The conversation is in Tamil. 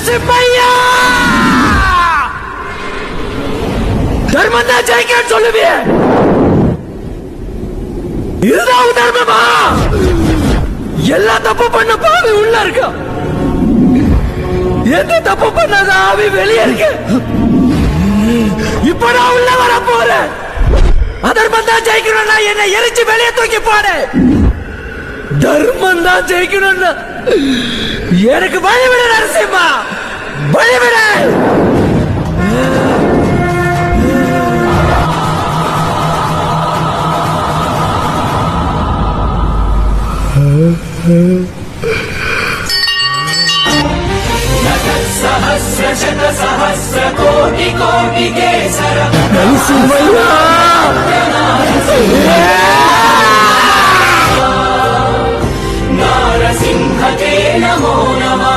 நரசிம்மையா தர்மம் தான் ஜெயிக்கன்னு சொல்லுவிய, இதுதான் தர்மமா? எல்லா தப்பு பண்ண பாவி உள்ள இருக்க, எந்த தப்பு பண்ணாத ஆவி வெளியே இருக்கு. இப்ப நான் உள்ள வர போறேன். அதர்மம் தான் ஜெயிக்கணும்னா என்னை எரிச்சு வெளியே தூக்கி போடு. தர்மம் தான் ஜெயிக்கணும்னா எனக்கு வழிவிட நரசிம்மா, வழிவிட. सहस्र शत सहस्र कोटि कोटि केसर नरसिम्हय्या नारसिंह ते नमो नमः।